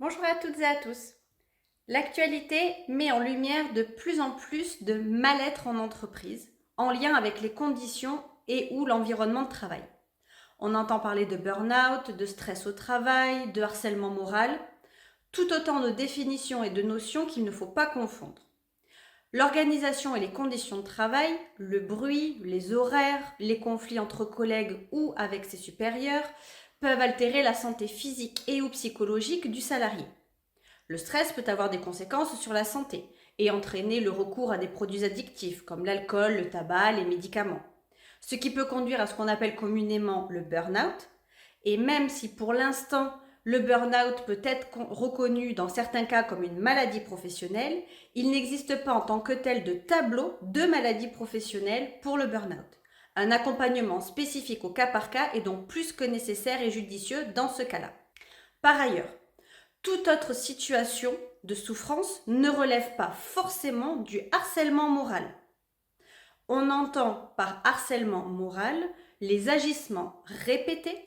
Bonjour à toutes et à tous. L'actualité met en lumière de plus en plus de mal-être en entreprise, en lien avec les conditions et ou l'environnement de travail. On entend parler de burn-out, de stress au travail, de harcèlement moral, tout autant de définitions et de notions qu'il ne faut pas confondre. L'organisation et les conditions de travail, le bruit, les horaires, les conflits entre collègues ou avec ses supérieurs peuvent altérer la santé physique et ou psychologique du salarié. Le stress peut avoir des conséquences sur la santé et entraîner le recours à des produits addictifs comme l'alcool, le tabac, les médicaments. Ce qui peut conduire à ce qu'on appelle communément le burn-out. Et même si pour l'instant le burn-out peut être reconnu dans certains cas comme une maladie professionnelle, il n'existe pas en tant que tel de tableau de maladie professionnelle pour le burn-out. Un accompagnement spécifique au cas par cas est donc plus que nécessaire et judicieux dans ce cas-là. Par ailleurs, toute autre situation de souffrance ne relève pas forcément du harcèlement moral. On entend par harcèlement moral les agissements répétés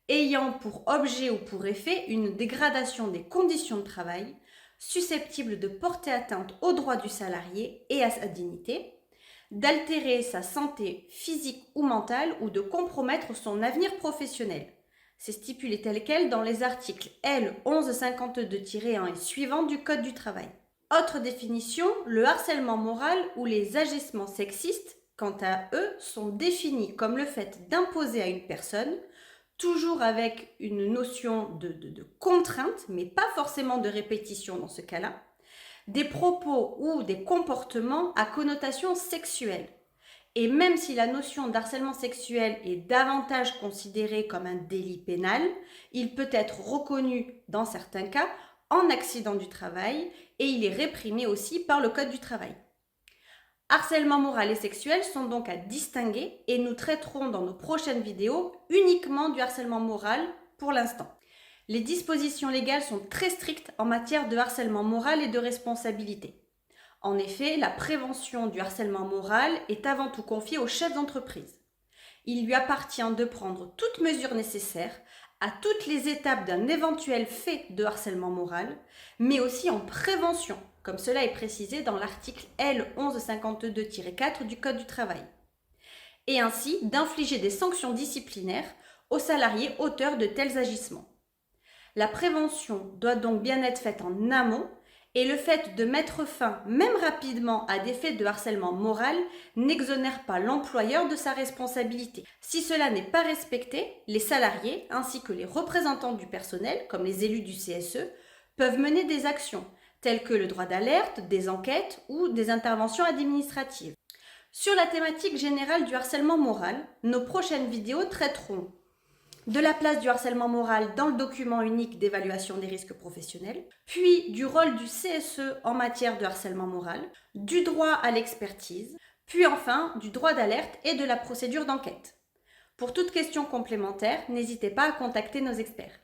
ayant pour objet ou pour effet une dégradation des conditions de travail susceptible de porter atteinte aux droits du salarié et à sa dignité, d'altérer sa santé physique ou mentale ou de compromettre son avenir professionnel. C'est stipulé tel quel dans les articles L 1152-1 et suivants du Code du travail. Autre définition, le harcèlement moral ou les agissements sexistes, quant à eux, sont définis comme le fait d'imposer à une personne, toujours avec une notion de contrainte, mais pas forcément de répétition dans ce cas-là, des propos ou des comportements à connotation sexuelle. Et même si la notion d'harcèlement sexuel est davantage considérée comme un délit pénal, il peut être reconnu dans certains cas en accident du travail et il est réprimé aussi par le Code du travail. Harcèlement moral et sexuel sont donc à distinguer et nous traiterons dans nos prochaines vidéos uniquement du harcèlement moral pour l'instant. Les dispositions légales sont très strictes en matière de harcèlement moral et de responsabilité. En effet, la prévention du harcèlement moral est avant tout confiée au chef d'entreprise. Il lui appartient de prendre toutes mesures nécessaires à toutes les étapes d'un éventuel fait de harcèlement moral, mais aussi en prévention, comme cela est précisé dans l'article L 1152-4 du Code du travail, et ainsi d'infliger des sanctions disciplinaires aux salariés auteurs de tels agissements. La prévention doit donc bien être faite en amont et le fait de mettre fin, même rapidement, à des faits de harcèlement moral n'exonère pas l'employeur de sa responsabilité. Si cela n'est pas respecté, les salariés, ainsi que les représentants du personnel, comme les élus du CSE, peuvent mener des actions, telles que le droit d'alerte, des enquêtes ou des interventions administratives. Sur la thématique générale du harcèlement moral, nos prochaines vidéos traiteront de la place du harcèlement moral dans le document unique d'évaluation des risques professionnels, puis du rôle du CSE en matière de harcèlement moral, du droit à l'expertise, puis enfin du droit d'alerte et de la procédure d'enquête. Pour toute question complémentaire, n'hésitez pas à contacter nos experts.